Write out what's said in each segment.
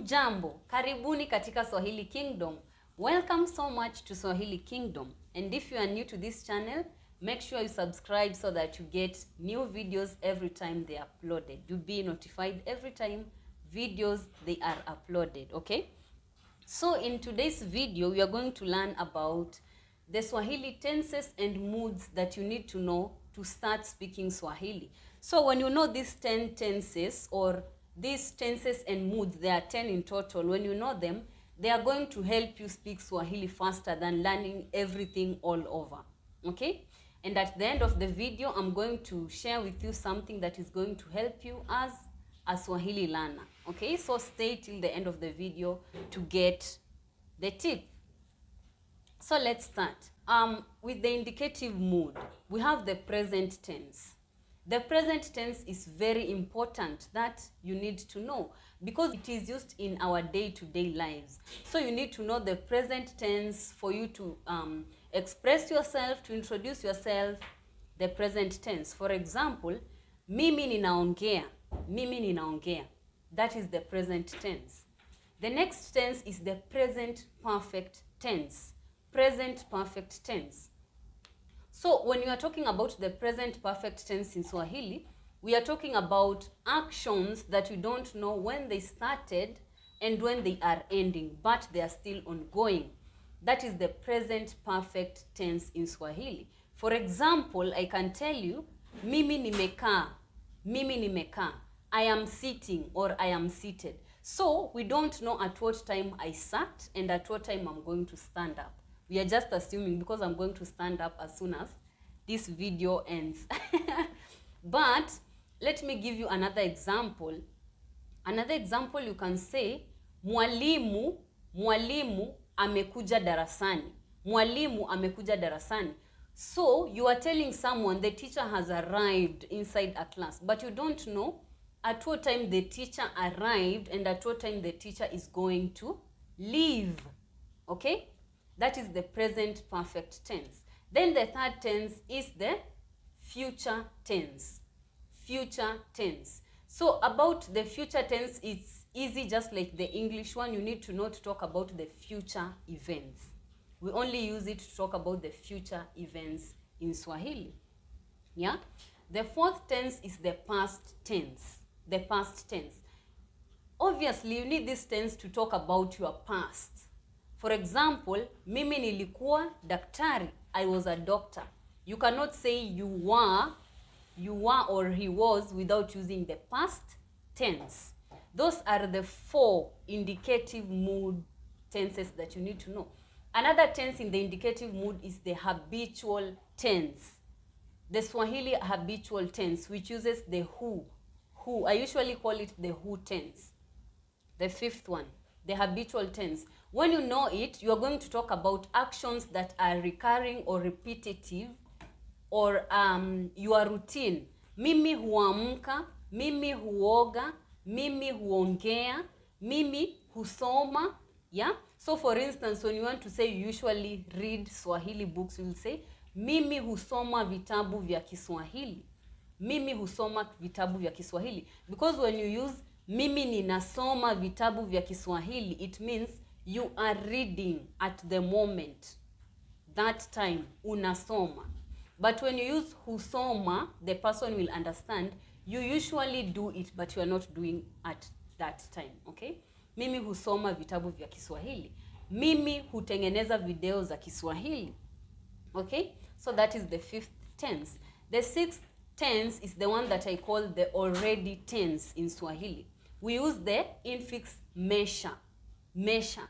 Hamjambo, karibuni katika Swahili Kingdom. Welcome so much to Swahili Kingdom. And if you are new to this channel, make sure you subscribe so that you get new videos every time they are uploaded. You'll be notified every time videos they are uploaded, okay? So in today's video, we are going to learn about the Swahili tenses and moods that you need to know to start speaking Swahili. So when you know these 10 tenses or these tenses and moods, there are 10 in total. When you know them, they are going to help you speak Swahili faster than learning everything all over, okay? And at the end of the video, I'm going to share with you something that is going to help you as a Swahili learner, okay? So stay till the end of the video to get the tip. So let's start. With the indicative mood, we have the present tense. The present tense is very important that you need to know because it is used in our day-to-day lives. So you need to know the present tense for you to express yourself, to introduce yourself, the present tense. For example, mimi ninaongea. Mimi ninaongea. That is the present tense. The next tense is the present perfect tense. Present perfect tense. So when you are talking about the present perfect tense in Swahili, we are talking about actions that you don't know when they started and when they are ending, but they are still ongoing. That is the present perfect tense in Swahili. For example, I can tell you, mimi nimekaa, mimi nimekaa. I am sitting or I am seated. So we don't know at what time I sat and at what time I'm going to stand up. We are just assuming because I'm going to stand up as soon as this video ends. But let me give you another example. Another example, you can say, mwalimu amekuja darasani. Mwalimu amekuja darasani. So you are telling someone the teacher has arrived inside a class, but you don't know at what time the teacher arrived and at what time the teacher is going to leave. Okay? That is the present perfect tense. Then the third tense is the future tense. Future tense. So about the future tense, it's easy, just like the English one. You need to know to talk about the future events. We only use it to talk about the future events in Swahili. Yeah? The fourth tense is the past tense. The past tense. Obviously, you need this tense to talk about your past. For example, mimi nilikuwa daktari. I was a doctor. You cannot say you were or he was without using the past tense. Those are the 4 indicative mood tenses that you need to know. Another tense in the indicative mood is the habitual tense. The Swahili habitual tense, which uses the who. Who. I usually call it the who tense. The 5th one, the habitual tense. When you know it, you are going to talk about actions that are recurring or repetitive or your routine. Mimi huamka, mimi huoga, mimi huongea, mimi husoma. Yeah? So for instance, when you want to say you usually read Swahili books, you will say, mimi husoma vitabu vya Kiswahili. Mimi husoma vitabu vya Kiswahili. Because when you use mimi ninasoma vitabu vya Kiswahili, it means you are reading at the moment. That time, unasoma. But when you use husoma, the person will understand. You usually do it, but you are not doing at that time, okay? Mimi husoma vitabu vya Kiswahili. Mimi hutengeneza video za Kiswahili. Okay? So that is the 5th tense. The 6th tense is the one that I call the already tense in Swahili. We use the infix mesha. Mesha.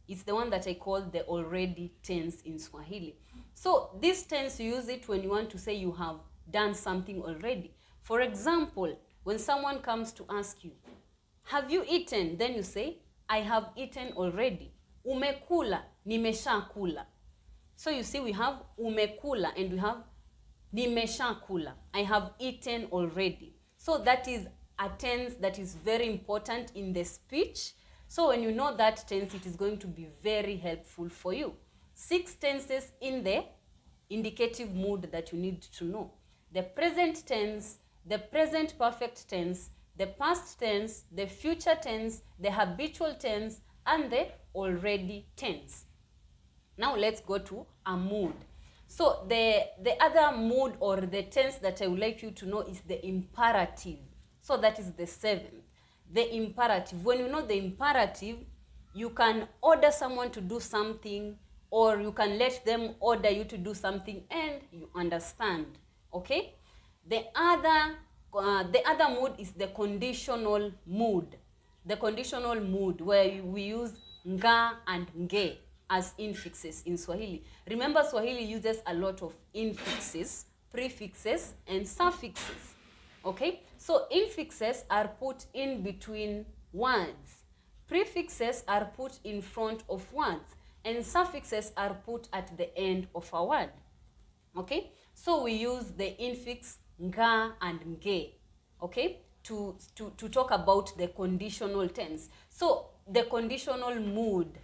It's the one that I call the already tense in Swahili. So this tense, you use it when you want to say you have done something already. For example, when someone comes to ask you, have you eaten? Then you say, I have eaten already. Umekula, nimesha kula. So you see we have umekula and we have nimesha kula. I have eaten already. So that is a tense that is very important in the speech. So when you know that tense, it is going to be very helpful for you. 6 tenses in the indicative mood that you need to know. The present tense, the present perfect tense, the past tense, the future tense, the habitual tense, and the already tense. Now let's go to a mood. So the other mood or the tense that I would like you to know is the imperative. So that is the seventh. The imperative. When you know the imperative, you can order someone to do something, or you can let them order you to do something, and you understand. Okay? The other mood is the conditional mood. The conditional mood, where we use nga and nge as infixes in Swahili. Remember, Swahili uses a lot of infixes, prefixes, and suffixes. Okay? So infixes are put in between words. Prefixes are put in front of words. And suffixes are put at the end of a word. Okay? So we use the infix nga and nge, okay, to talk about the conditional tense. So the conditional mood.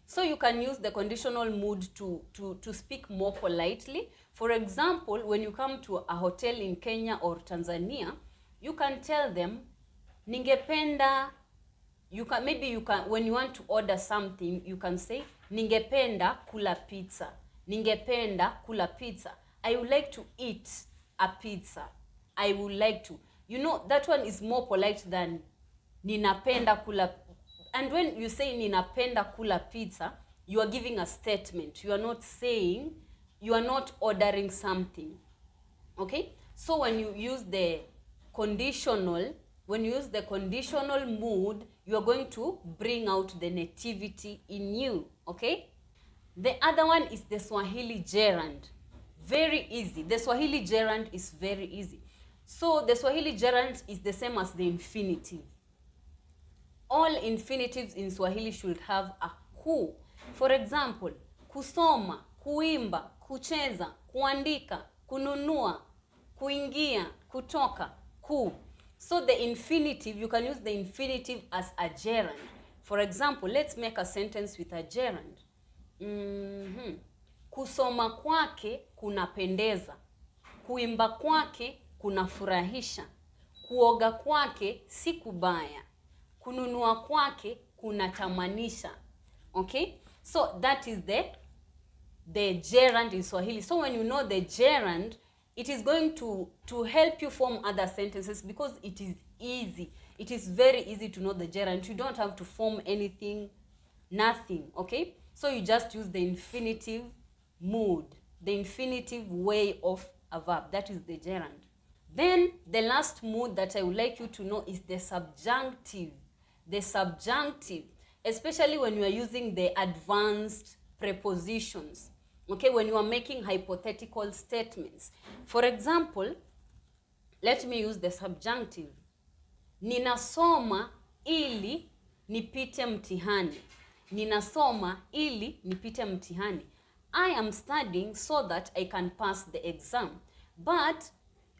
So you can use the conditional mood to speak more politely. For example, when you come to a hotel in Kenya or Tanzania, you can tell them, ningependa, when you want to order something, you can say, ningependa kula pizza. Ningependa kula pizza. I would like to eat a pizza. I would like to. You know, that one is more polite than ninapenda kula. And when you say ninapenda kula pizza, you are giving a statement. You are not saying, you are not ordering something. Okay? So when you use the conditional, mood, you are going to bring out the nativity in you. Okay? The other one is the Swahili gerund. Very easy. The Swahili gerund is very easy. So the Swahili gerund is the same as the infinitive. All infinitives in Swahili should have a ku. For example, kusoma, kuimba, kucheza, kuandika, kununua, kuingia, kutoka, ku. So the infinitive, you can use the infinitive as a gerund. For example, let's make a sentence with a gerund. Kusoma kwake kunapendeza. Kuimba kwake kunafurahisha. Kuoga kwake si kubaya. Kununua kwake kunatamanisha. Okay? So that is the gerund in Swahili. So when you know the gerund, it is going to help you form other sentences because it is easy. It is very easy to know the gerund. You don't have to form anything, nothing. Okay? So you just use the infinitive mood, the infinitive way of a verb. That is the gerund. Then the last mood that I would like you to know is the subjunctive. The subjunctive, especially when you are using the advanced prepositions. Okay, when you are making hypothetical statements. For example, let me use the subjunctive. Ninasoma ili nipite mtihani. Ninasoma ili nipite mtihani. I am studying so that I can pass the exam. But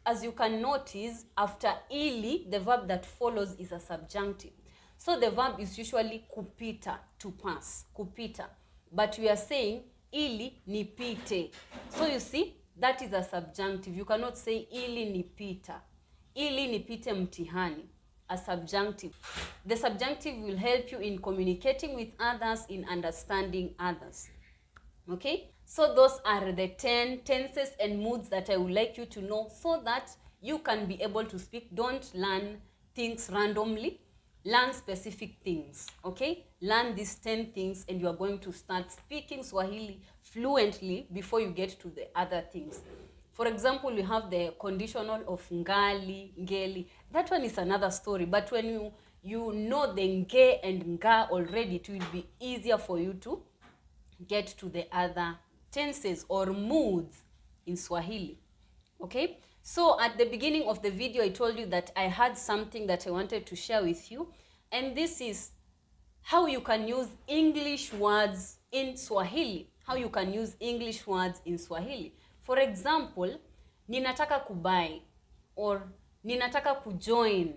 as you can notice, after ili, the verb that follows is a subjunctive. So the verb is usually kupita, to pass, kupita. But we are saying ili nipite. So you see, that is a subjunctive. You cannot say ili nipita. Ili nipite mtihani. A subjunctive. The subjunctive will help you in communicating with others, in understanding others. Okay? So those are the 10 tenses and moods that I would like you to know so that you can be able to speak. Don't learn things randomly. Learn specific things. Okay? Learn these 10 things and you are going to start speaking Swahili fluently before you get to the other things. For example, we have the conditional of ngali, ngeli. That one is another story. But when you know the nge and nga already, it will be easier for you to get to the other tenses or moods in Swahili. Okay? So at the beginning of the video, I told you that I had something that I wanted to share with you. And this is how you can use English words in Swahili. How you can use English words in Swahili. For example, ninataka kubai or ninataka kujoin.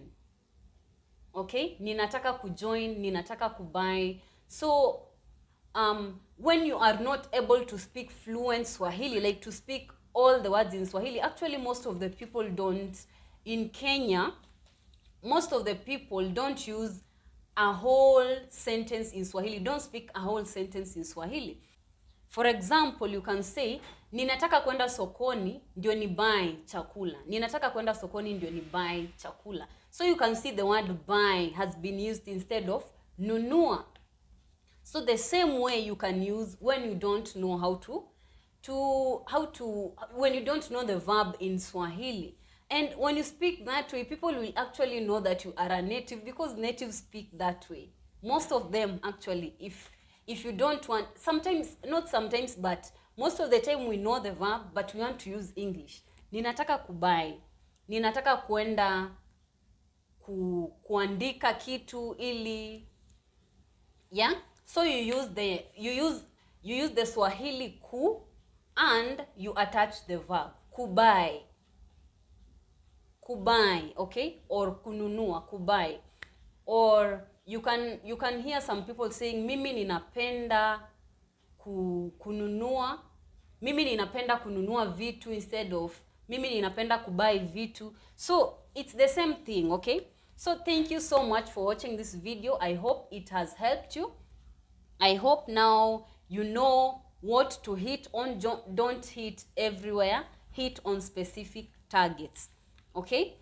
Okay? Ninataka kujoin, ninataka kubai. So, when you are not able to speak fluent Swahili, like to speak all the words in Swahili, actually most of the people don't in Kenya, most of the people don't use a whole sentence in Swahili, don't speak a whole sentence in Swahili. For example, you can say, ninataka kwenda sokoni ndio ni buy chakula. Ninataka kwenda sokoni ndio ni buy chakula. So you can see the word buy has been used instead of nunua. So the same way you can use when you don't know when you don't know the verb in Swahili. And when you speak that way, people will actually know that you are a native, because natives speak that way. Most of them actually, if you don't want, sometimes, not sometimes, but most of the time we know the verb, but we want to use English. Ninataka kubai. Ninataka kwenda kuandika kitu ili. Yeah? So you use the Swahili ku and you attach the verb. Kubai. Kubai, okay? Or kununua, kubai. Or you can hear some people saying mimi ninapenda kununua. Mimi ninapenda kununua vitu instead of mimi ninapenda kubai vitu. So it's the same thing, okay? So thank you so much for watching this video. I hope it has helped you. I hope now you know what to hit on. Don't hit everywhere. Hit on specific targets. Okay?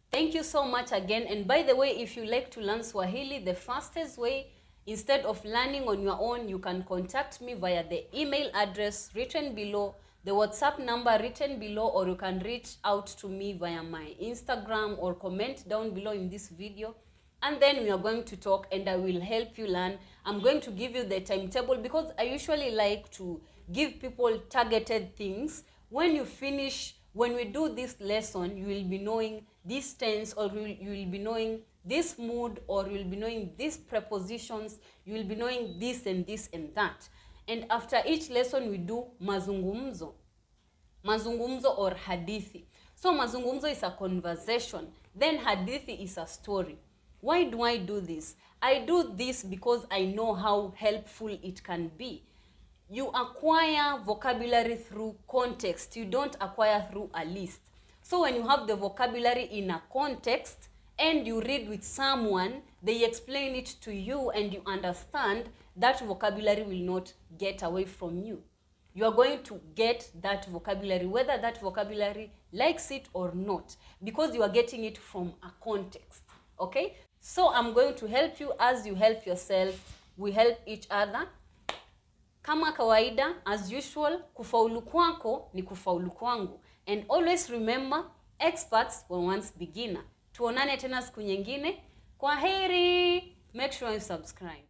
Thank you so much again. And by the way, if you like to learn Swahili, the fastest way, instead of learning on your own, you can contact me via the email address written below, the WhatsApp number written below, or you can reach out to me via my Instagram or comment down below in this video. And then we are going to talk and I will help you learn. I'm going to give you the timetable because I usually like to give people targeted things. When you finish, when we do this lesson, you will be knowing this tense, or you will be knowing this mood, or you will be knowing these prepositions, you will be knowing this and this and that. And after each lesson we do mazungumzo. Mazungumzo or hadithi. So mazungumzo is a conversation. Then hadithi is a story. Why do I do this? I do this because I know how helpful it can be. You acquire vocabulary through context. You don't acquire through a list. So when you have the vocabulary in a context and you read with someone, they explain it to you and you understand, that vocabulary will not get away from you. You are going to get that vocabulary, whether that vocabulary likes it or not, because you are getting it from a context. Okay? So I'm going to help you as you help yourself. We help each other. Kama kawaida, as usual, kufaulu kwako ni kufaulu kwangu. And always remember, experts were once beginner. Tuonane tena siku nyingine. Kwaheri. Make sure you subscribe.